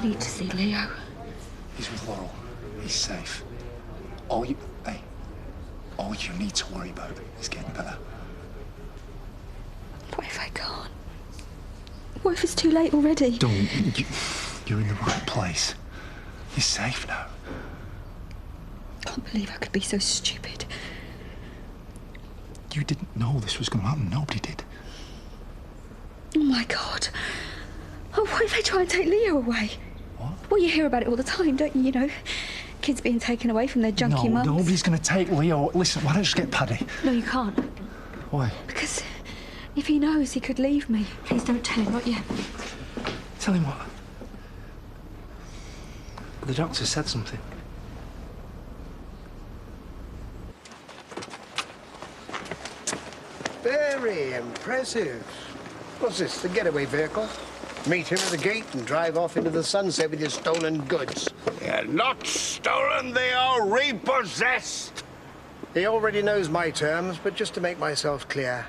need to see Leo. He's with Laurel. He's safe. All you need to worry about is getting better. What if I can't? What if it's too late already? Don't. You're in the right place. You're safe now. I can't believe I could be so stupid. You didn't know this was going to happen. Nobody did. Oh, my God. Oh, what if they try and take Leo away? What? Well, you hear about it all the time, don't you? You know, kids being taken away from their junkie mums. No, nobody's going to take Leo. Listen, why don't you just get Paddy? No, you can't. Why? Because if he knows, he could leave me. Please don't tell him, not yet. Tell him what? The doctor said something. Very impressive. What's this, the getaway vehicle? Meet him at the gate and drive off into the sunset with your stolen goods. They're not stolen, they are repossessed. He already knows my terms, but just to make myself clear,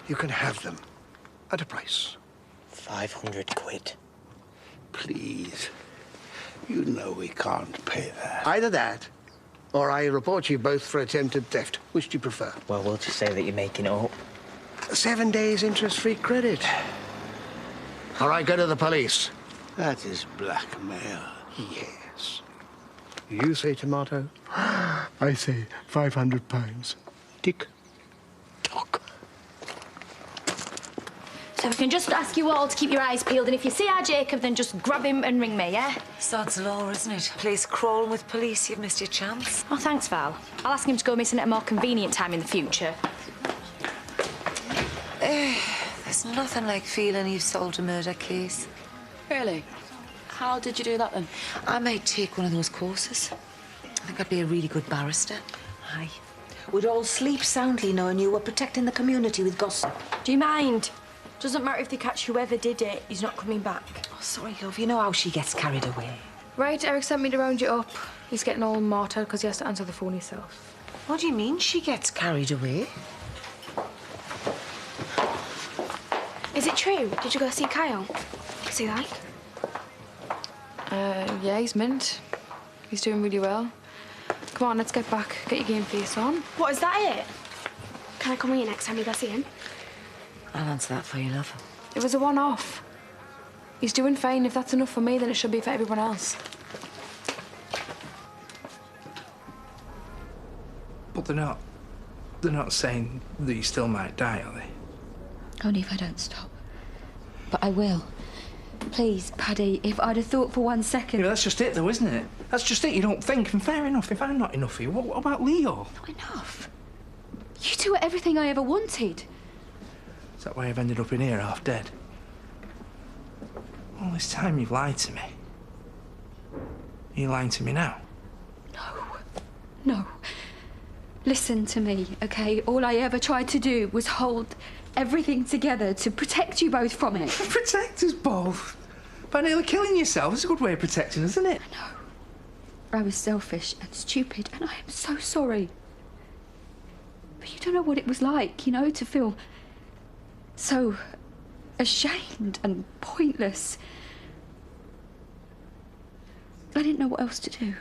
you can have them at a price. 500 quid. Please, you know we can't pay that. Either that, or I report you both for attempted theft. Which do you prefer? Well, we'll just say that you're making it up. 7 days interest-free credit. All right, go to the police. That is blackmail. Yes. You say tomato. I say £500. Tick. Tock. So we can just ask you all to keep your eyes peeled, and if you see our Jacob, then just grab him and ring me, yeah? Sod's law, isn't it? Place crawling with police, you've missed your chance. Oh, thanks, Val. I'll ask him to go missing at a more convenient time in the future. There's nothing like feeling you've solved a murder case. Really? How did you do that, then? I might take one of those courses. I think I'd be a really good barrister. Aye. We'd all sleep soundly knowing you were protecting the community with gossip. Do you mind? Doesn't matter if they catch whoever did it, he's not coming back. Oh, sorry, love, you know how she gets carried away. Right, Eric sent me to round you up. He's getting all martyred because he has to answer the phone himself. What do you mean she gets carried away? Is it true? Did you go see Kyle? What's he like? Yeah, he's mint. He's doing really well. Come on, let's get back. Get your game face on. What, is that it? Can I come with you next time you go see him? I'll answer that for you, love. It was a one-off. He's doing fine. If that's enough for me, then it should be for everyone else. But they're not saying that you still might die, are they? Only if I don't stop. But I will. Please, Paddy, if I'd have thought for 1 second... Yeah, that's just it, though, isn't it? That's just it, you don't think. And fair enough, if I'm not enough for you, what about Leo? Not enough. You two are everything I ever wanted. Is that why I've ended up in here, half dead? All this time you've lied to me. Are you lying to me now? No. Listen to me, OK? All I ever tried to do was hold everything together to protect you both from it. Protect us both? By nearly killing yourself? It's a good way of protecting us, isn't it? No. I was selfish and stupid, and I am so sorry. But you don't know what it was like, you know, to feel so ashamed and pointless. I didn't know what else to do.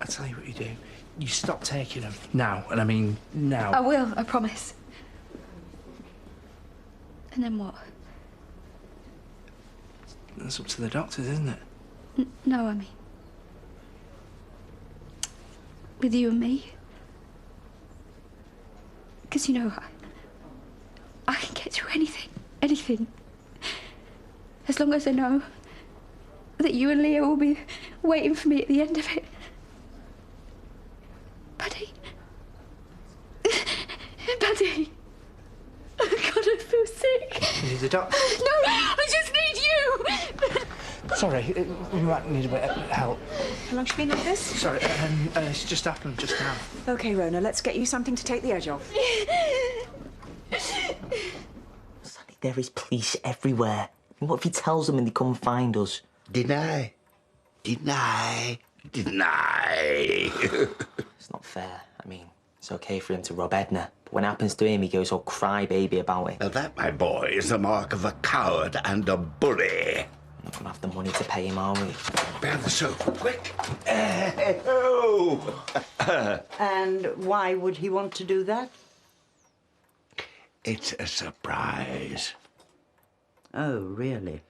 I'll tell you what you do. You stop taking them. Now, and I mean now. I will, I promise. And then what? That's up to the doctors, isn't it? No, I mean... with you and me. Because, you know, I can get through anything. As long as I know that you and Leo will be waiting for me at the end of it. Paddy. Paddy. Oh, God, I feel sick. You need the doctor? No, I just need you. Sorry, we might need a bit of help. How long she been like this? Sorry, it's just happened just now. OK, Rona, let's get you something to take the edge off. Sally, there is police everywhere. What if he tells them and they come and find us? Deny. It's not fair. I mean, it's OK for him to rob Edna, but when it happens to him, he goes all crybaby about it. Now that, my boy, is the mark of a coward and a bully. Not gonna have the money to pay him, are we? Bear the sofa, quick. And why would he want to do that? It's a surprise. Oh, really?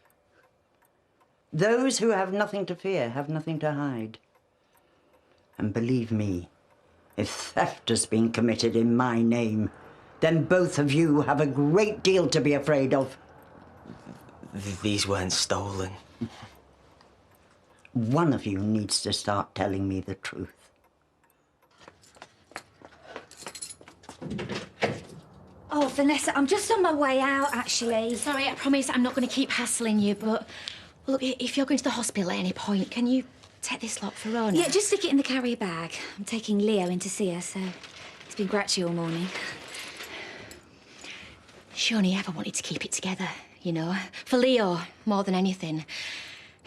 Those who have nothing to fear have nothing to hide. And believe me, if theft has been committed in my name, then both of you have a great deal to be afraid of. These weren't stolen. One of you needs to start telling me the truth. Oh, Vanessa, I'm just on my way out, actually. Sorry, I promise I'm not going to keep hassling you, but look, if you're going to the hospital at any point, can you take this lot for Rona? Yeah, just stick it in the carrier bag. I'm taking Leo in to see her, so it's been grouchy all morning. She only ever wanted to keep it together, you know, for Leo more than anything.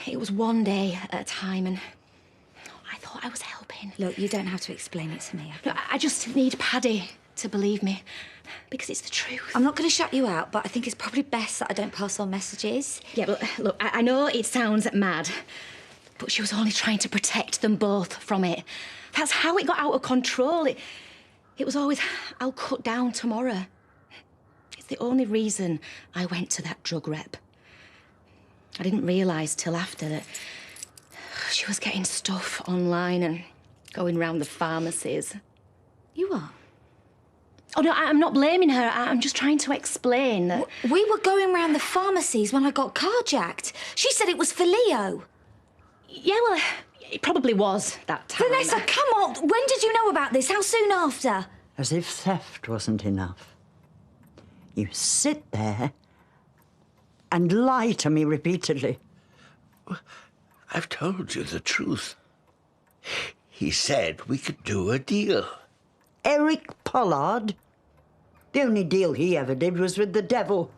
It was one day at a time, and I thought I was helping. Look, you don't have to explain it to me. No, I just need Paddy to believe me, because it's the truth. I'm not going to shut you out, but I think it's probably best that I don't pass on messages. Yeah, but look, I know it sounds mad, but she was only trying to protect them both from it. That's how it got out of control. It was always, I'll cut down tomorrow. It's the only reason I went to that drug rep. I didn't realise till after that she was getting stuff online and going round the pharmacies. You are? Oh, no, I'm not blaming her. I'm just trying to explain that... We were going round the pharmacies when I got carjacked. She said it was for Leo. Yeah, well, it probably was that time. Vanessa, come on. When did you know about this? How soon after? As if theft wasn't enough. You sit there and lie to me repeatedly. I've told you the truth. He said we could do a deal. Eric Pollard? The only deal he ever did was with the devil.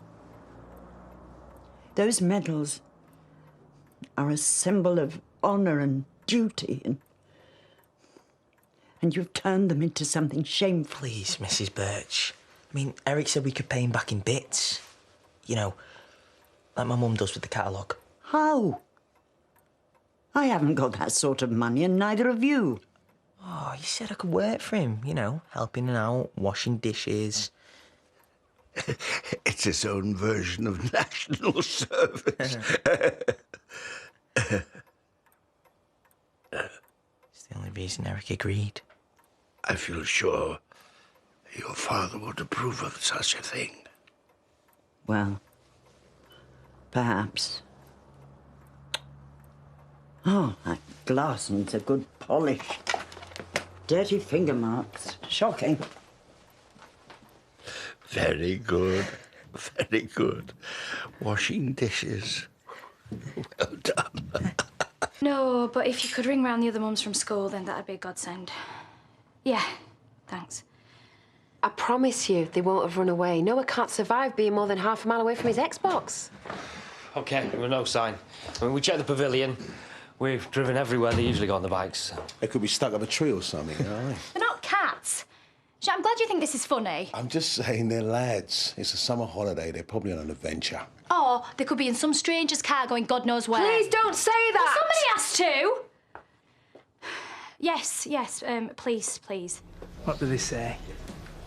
Those medals are a symbol of honor and duty, and you've turned them into something shameful. Please, Mrs. Birch. I mean, Eric said we could pay him back in bits. You know, like my mum does with the catalogue. How? I haven't got that sort of money, and neither have you. Oh, he said I could work for him, you know, helping him out, washing dishes. It's his own version of national service. It's the only reason Eric agreed. I feel sure your father would approve of such a thing. Well, perhaps. Oh, that glass needs a good polish. Dirty finger marks. Shocking. Very good. Very good. Washing dishes. Well done. No, but if you could ring round the other mums from school, then that'd be a godsend. Yeah, thanks. I promise you they won't have run away. Noah can't survive being more than half a mile away from his Xbox. OK, well, no sign. I mean, we checked the pavilion. We've driven everywhere they usually go on the bikes. So. They could be stuck up a tree or something, you know? They're not cats. I'm glad you think this is funny. I'm just saying they're lads. It's a summer holiday. They're probably on an adventure. Or they could be in some stranger's car going God knows where. Please don't say that! Well, somebody has to! Yes, please, please. What do they say?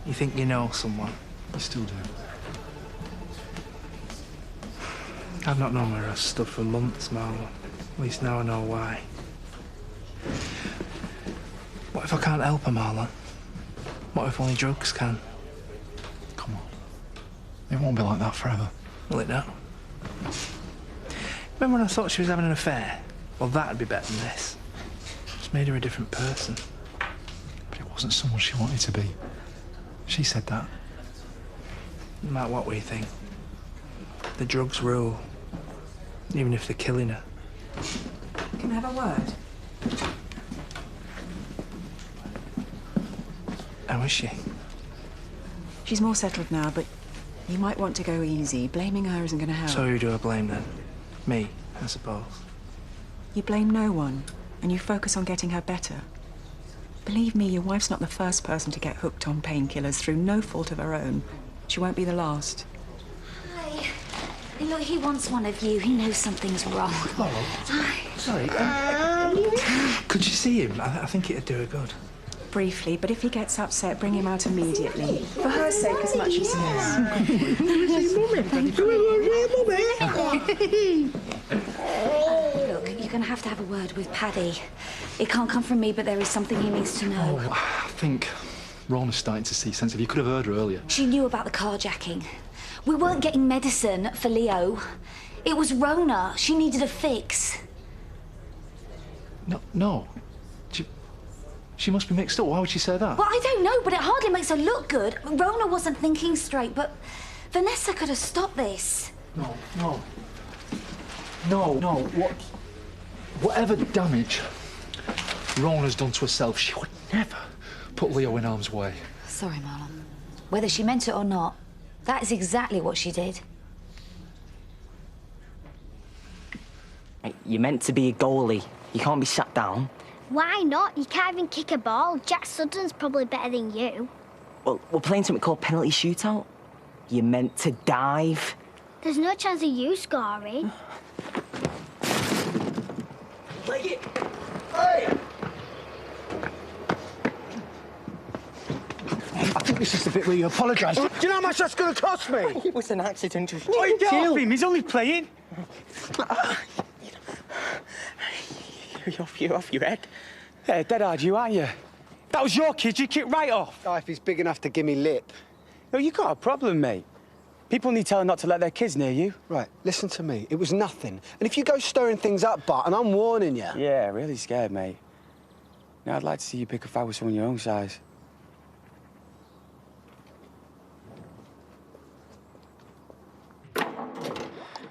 You think you know someone? I still do. I've not known where I stood for months, Marlon. At least now I know why. What if I can't help her, Marlon? What if only drugs can? Come on. It won't be like that forever. Will it not? Remember when I thought she was having an affair? Well, that'd be better than this. It's made her a different person. But it wasn't someone she wanted to be. She said that. No matter what we think, the drugs rule. Even if they're killing her. Can I have a word? How is she? She's more settled now, but you might want to go easy. Blaming her isn't going to help. So who do I blame then? Me, I suppose. You blame no one, and you focus on getting her better. Believe me, your wife's not the first person to get hooked on painkillers through no fault of her own. She won't be the last. Hi. Look, he wants one of you. He knows something's wrong. Laurel, sorry. Could you see him? I think it'd do her good. Briefly, but if he gets upset, bring him out immediately. For her sake as much as his. Look, you're going to have a word with Paddy. It can't come from me, but there is something he needs to know. I think Rona's starting to see sense of you. Could have heard her earlier. She knew about the carjacking. We weren't getting medicine for Leo. It was Rona. She needed a fix. No. She must be mixed up. Why would she say that? Well, I don't know, but it hardly makes her look good. Rona wasn't thinking straight, but Vanessa could have stopped this. No. Whatever damage Rona's done to herself, she would never put Leo in harm's way. Sorry, Marlon. Whether she meant it or not, that is exactly what she did. You're meant to be a goalie. You can't be sat down. Why not? You can't even kick a ball. Jack Sutton's probably better than you. Well, we're playing something called penalty shootout. You're meant to dive. There's no chance of you scoring. Leg it! Hey! I think this is the bit where you apologise. Do you know how much that's going to cost me? It was an accident. What Get off him? He's only playing. You're off your head. Yeah, dead hard you, aren't you? That was your kid, you kicked right off. Oh, if he's big enough to give me lip. No, you got a problem, mate. People need telling not to let their kids near you. Right, listen to me. It was nothing. And if you go stirring things up, Bart, and I'm warning you. Yeah, really scared, mate. Now, I'd like to see you pick a fight with someone your own size.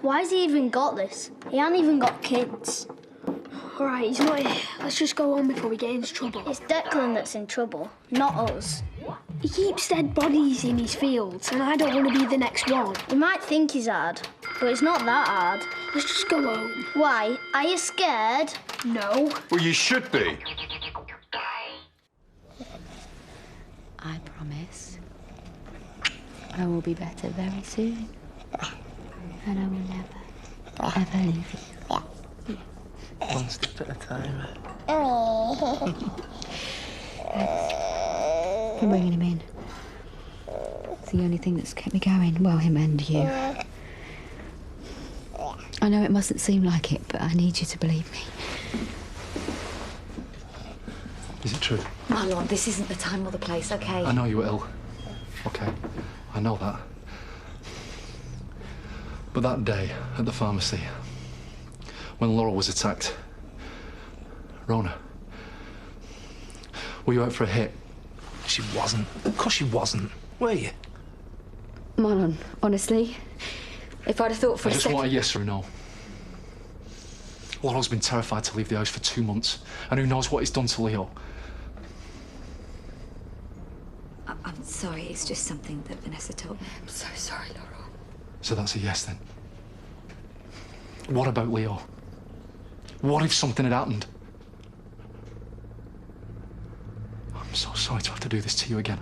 Why's he even got this? He hasn't even got kids. All right, he's not here. Let's just go on before we get into trouble. It's Declan that's in trouble, not us. He keeps dead bodies in his fields, and I don't want to be the next one. You might think he's hard, but it's not that hard. Let's just go home. Why? Are you scared? No. Well, you should be. I promise I will be better very soon. And I will never, ever leave you. One step at a time. I'm bringing him in. It's the only thing that's kept me going. Well, him and you. I know it mustn't seem like it, but I need you to believe me. Is it true? Marlon, this isn't the time or the place, okay? I know you were ill. Okay, I know that. But that day at the pharmacy, when Laura was attacked, Rona, were you out for a hit? She wasn't. Of course she wasn't. Were you? Marlon, honestly, if I'd have thought for I a just second... want a yes or a no. Laura's been terrified to leave the house for 2 months, and who knows what it's done to Leo. I'm sorry, it's just something that Vanessa told me. I'm so sorry, Laura. So that's a yes, then. What about Leo? What if something had happened? I'm so sorry to have to do this to you again.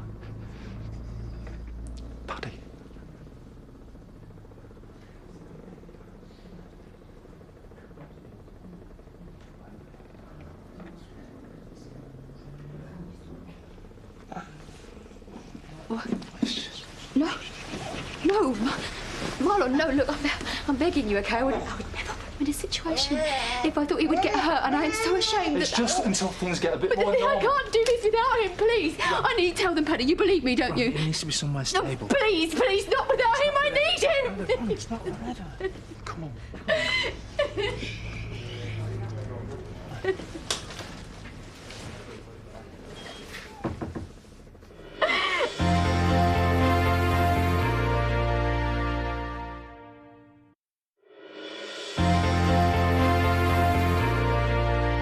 Paddy. What? No. No. Marlon, no, look, I'm begging you, okay? I would never put him in a situation if I thought he would get hurt, and I am so ashamed It's just until things get a bit more I normal. can't do this without him, please. I need to tell them, Paddy, you believe me, don't you? It needs to be somewhere No, stable. please, not without him, I need him! It's not forever. Come on.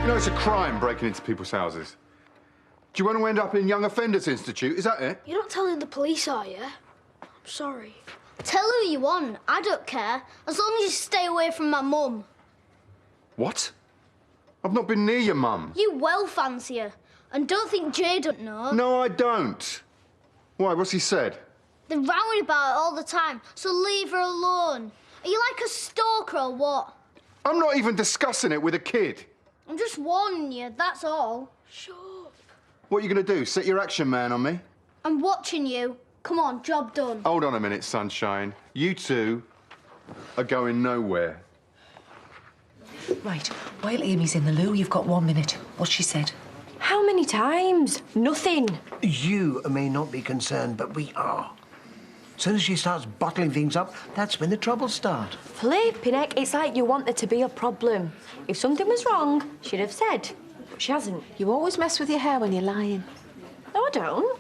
You know it's a crime breaking into people's houses. Do you want to end up in Young Offenders Institute? Is that it? You're not telling the police, are you? I'm sorry. Tell who you want. I don't care. As long as you stay away from my mum. What? I've not been near your mum. You well fancy her. And don't think Jay don't know. No, I don't. Why, what's he said? They're rowing about it all the time, so leave her alone. Are you like a stalker or what? I'm not even discussing it with a kid. I'm just warning you, that's all. Shut up. What are you going to do, set your action man on me? I'm watching you. Come on, job done. Hold on a minute, Sunshine. You two are going nowhere. Right, while Amy's in the loo, you've got 1 minute. What's she said? How many times? Nothing. You may not be concerned, but we are. As soon as she starts bottling things up, that's when the troubles start. Flipping heck, it's like you want there to be a problem. If something was wrong, she'd have said. But she hasn't. You always mess with your hair when you're lying. No, I don't.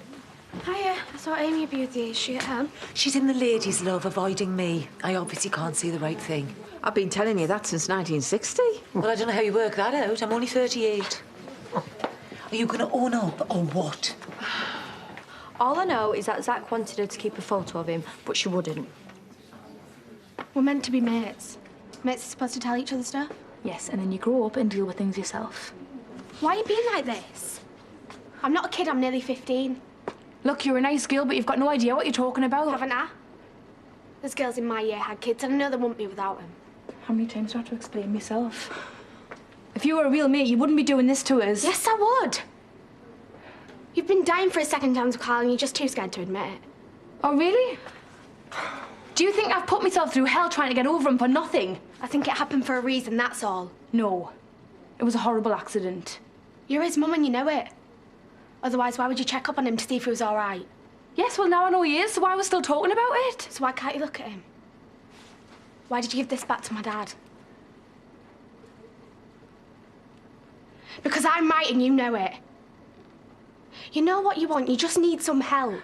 Hiya, I thought Amy would be with you. Is she at home? She's in the ladies' love, avoiding me. I obviously can't see the right thing. I've been telling you that since 1960. Well, I don't know how you work that out. I'm only 38. Are you going to own up, or what? All I know is that Zach wanted her to keep a photo of him, but she wouldn't. We're meant to be mates. Mates are supposed to tell each other stuff? Yes, and then you grow up and deal with things yourself. Why are you being like this? I'm not a kid, I'm nearly 15. Look, you're a nice girl, but you've got no idea what you're talking about. Haven't I? There's girls in my year had kids, and I know they wouldn't be without them. How many times do I have to explain myself? If you were a real mate, you wouldn't be doing this to us. Yes, I would. You've been dying for a second chance with Carl, and you're just too scared to admit it. Oh, really? Do you think I've put myself through hell trying to get over him for nothing? I think it happened for a reason, that's all. No. It was a horrible accident. You're his mum and you know it. Otherwise, why would you check up on him to see if he was all right? Yes, well, now I know he is, so why are we still talking about it? So why can't you look at him? Why did you give this back to my dad? Because I'm right and you know it. You know what you want, you just need some help.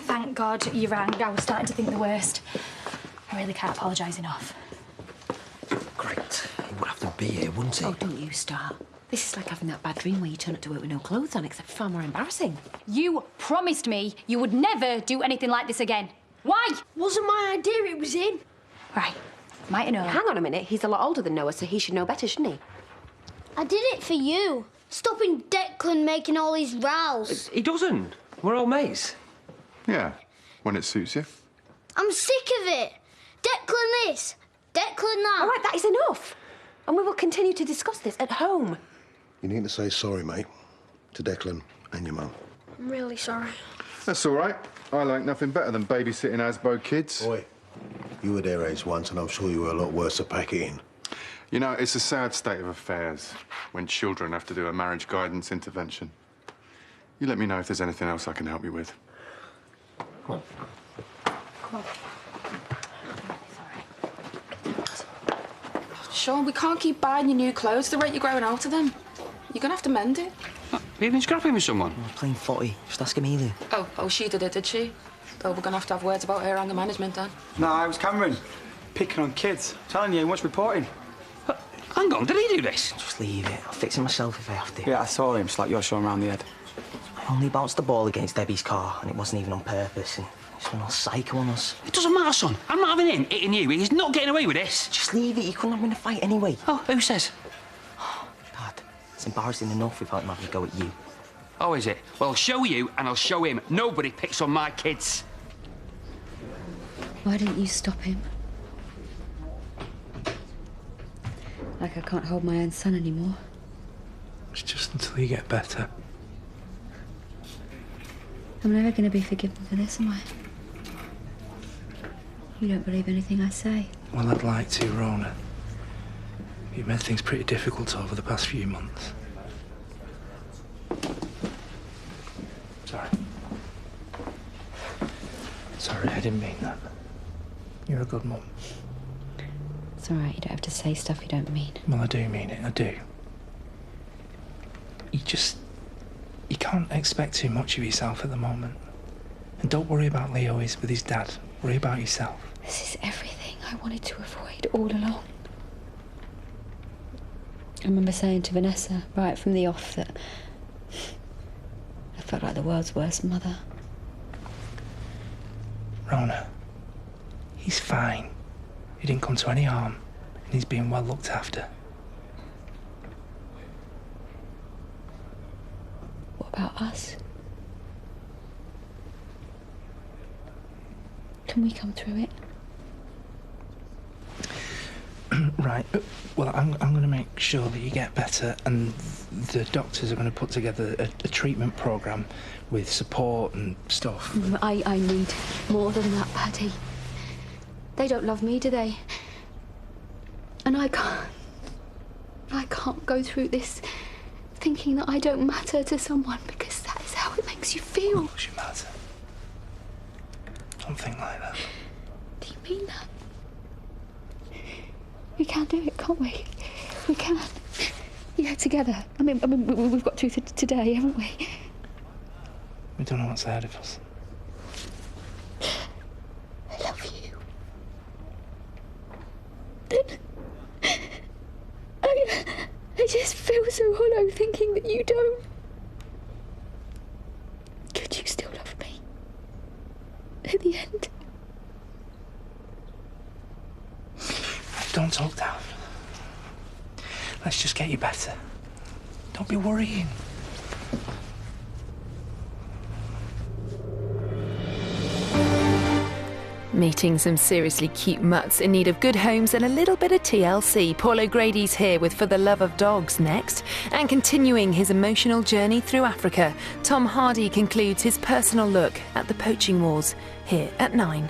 Thank God you rang. I was starting to think the worst. I really can't apologise enough. Great. He would have to be here, wouldn't he? Oh, don't you start. This is like having that bad dream where you turn up to work with no clothes on, except far more embarrassing. You promised me you would never do anything like this again. Why? Wasn't my idea, it was him. Right. Might have known. Hang on a minute. He's a lot older than Noah, so he should know better, shouldn't he? I did it for you. Stopping Declan making all these rows. He doesn't. We're all mates. Yeah, when it suits you. I'm sick of it. Declan this, Declan that. All right, that is enough. And we will continue to discuss this at home. You need to say sorry, mate, to Declan and your mum. I'm really sorry. That's all right. I like nothing better than babysitting Asbo kids. Oi, you were their age once, and I'm sure you were a lot worse to pack it in. You know, it's a sad state of affairs when children have to do a marriage guidance intervention. You let me know if there's anything else I can help you with. Come on. Come on. Sean, we can't keep buying you new clothes the rate you're growing out of them. You're gonna have to mend it. Have you been scrapping with someone? I was playing footy. Just ask Amelia. Oh, she did it, did she? Oh, we're gonna have to have words about her anger management then. No, it was Cameron. Picking on kids. Telling you, he wants reporting. Hang on, did he do this? Just leave it. I'll fix it myself if I have to. Yeah, I saw him slap your Sean round the head. I only bounced the ball against Debbie's car, and it wasn't even on purpose. And he's been all psycho on us. It doesn't matter, son. I'm not having him hitting you. He's not getting away with this. Just leave it. You couldn't have win a fight anyway. Oh, who says? Dad, it's embarrassing enough without him having to go at you. Oh, is it? Well, I'll show you, and I'll show him. Nobody picks on my kids. Why didn't you stop him? Like I can't hold my own son anymore. It's just until you get better. I'm never going to be forgiven for this, am I? You don't believe anything I say. Well, I'd like to, Rona. You've made things pretty difficult over the past few months. Sorry. Sorry, I didn't mean that. You're a good mum. It's all right, you don't have to say stuff you don't mean. Well, I do mean it, I do. You can't expect too much of yourself at the moment. And don't worry about Leo with his dad. Worry about yourself. This is everything I wanted to avoid all along. I remember saying to Vanessa right from the off that I felt like the world's worst mother. Rona, he's fine. He didn't come to any harm, and he's being well looked after. What us. Can we come through it? Right. Well, I'm going to make sure that you get better, and the doctors are going to put together a treatment programme with support and stuff. I need more than that, Paddy. They don't love me, do they? And I can't go through this thinking that I don't matter to someone, because that is how it makes you feel. Of course you matter. Don't think like that. Do you mean that? We can do it, can't we? We can. Yeah, together. I mean, we've got to today, haven't we? We don't know what's ahead of us. I love you. I just feel so hollow thinking that you don't. Could you still love me? At the end? Don't talk down. Let's just get you better. Don't be worrying. Meeting some seriously cute mutts in need of good homes and a little bit of TLC. Paul O'Grady's here with For the Love of Dogs next. And continuing his emotional journey through Africa, Tom Hardy concludes his personal look at the poaching wars here at 9.